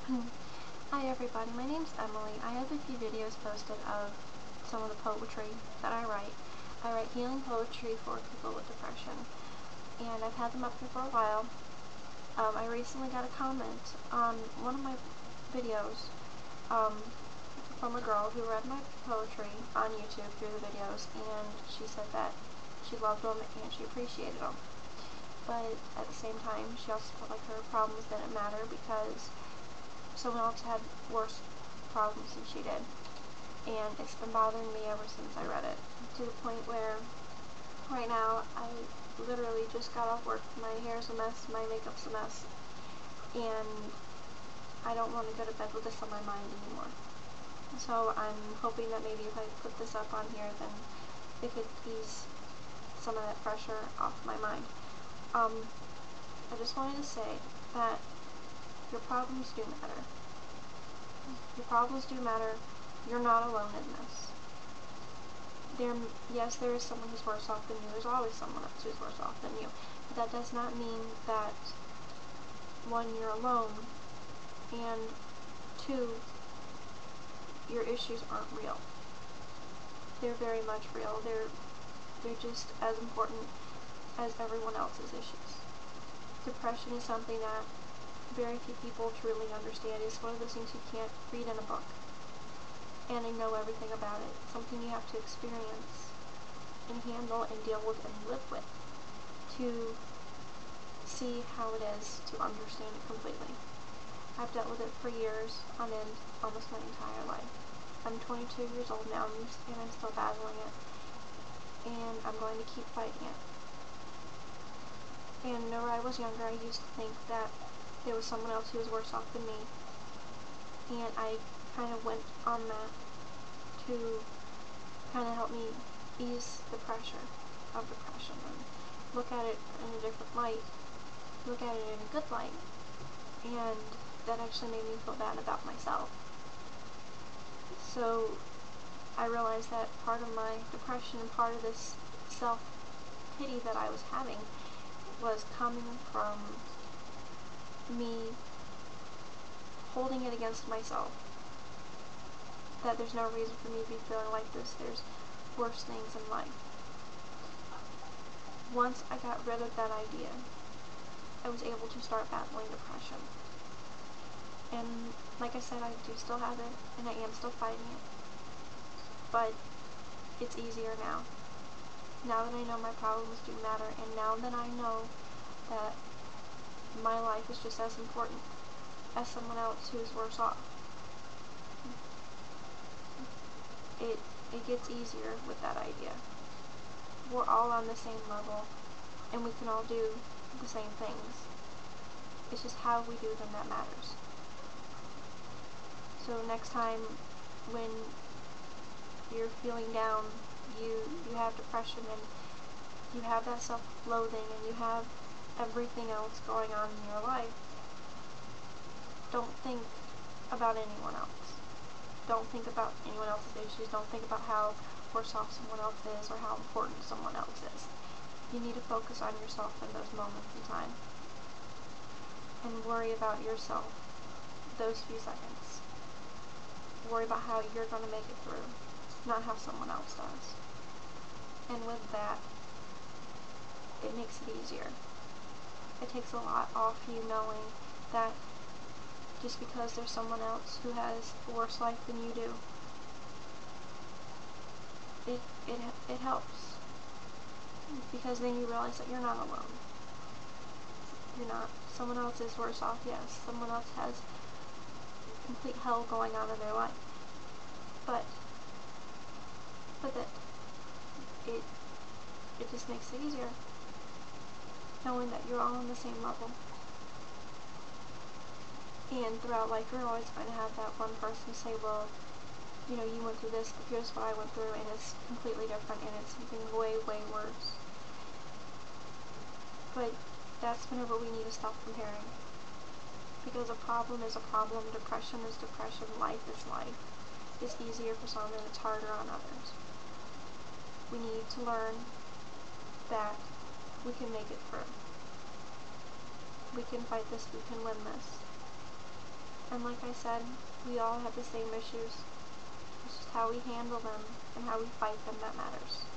Hi everybody, my name's Emily. I have a few videos posted of some of the poetry that I write. I write healing poetry for people with depression, and I've had them up here for a while. I recently got a comment on one of my videos from a girl who read my poetry on YouTube through the videos, and she said that she loved them and she appreciated them. But at the same time, she also felt like her problems didn't matter because someone else had worse problems than she did. And it's been bothering me ever since I read it, to the point where right now I literally just got off work. My hair's a mess, my makeup's a mess, and I don't want to go to bed with this on my mind anymore. So I'm hoping that maybe if I put this up on here, then it could ease some of that pressure off my mind. I just wanted to say that your problems do matter. Your problems do matter. You're not alone in this. Yes, there is someone who's worse off than you. There's always someone else who's worse off than you. But that does not mean that, one, you're alone, and two, your issues aren't real. They're very much real. They're just as important as everyone else's issues. Depression is something that very few people truly understand. It's one of those things you can't read in a book and know everything about it. It's something you have to experience and handle and deal with and live with to see how it is to understand it completely. I've dealt with it for years on end, almost my entire life. I'm 22 years old now and I'm still battling it, and I'm going to keep fighting it. And whenever I was younger, I used to think that there was someone else who was worse off than me, and I kind of went on that to kind of help me ease the pressure of depression and look at it in a different light, look at it in a good light, and that actually made me feel bad about myself. So I realized that part of my depression and part of this self-pity that I was having was coming from me holding it against myself, that there's no reason for me to be feeling like this. There's worse things in life. Once I got rid of that idea, I was able to start battling depression. And like I said, I do still have it, and I am still fighting it, but it's easier now. Now that I know my problems do matter, and now that I know that my life is just as important as someone else who's worse off, it gets easier with that idea. We're all on the same level, and we can all do the same things. It's just how we do them that matters. So next time when you're feeling down, you have depression, and you have that self-loathing, and you have everything else going on in your life, don't think about anyone else. Don't think about anyone else's issues. Don't think about how worse off someone else is or how important someone else is. You need to focus on yourself in those moments in time and worry about yourself those few seconds. Worry about how you're going to make it through, not how someone else does. And with that, it makes it easier. It takes a lot off you knowing that just because there's someone else who has a worse life than you do, it helps. Because then you realize that you're not alone. You're not. Someone else is worse off, yes. Someone else has complete hell going on in their life. But that it just makes it easier knowing that you're all on the same level. And throughout life, you're always going to have that one person say, well, you went through this, but here's what I went through, and it's completely different, and it's something way, way worse. But that's whenever we need to stop comparing. Because a problem is a problem, depression is depression, life is life. It's easier for some and it's harder on others. We need to learn that we can make it through. We can fight this, we can win this. And like I said, we all have the same issues. It's just how we handle them and how we fight them that matters.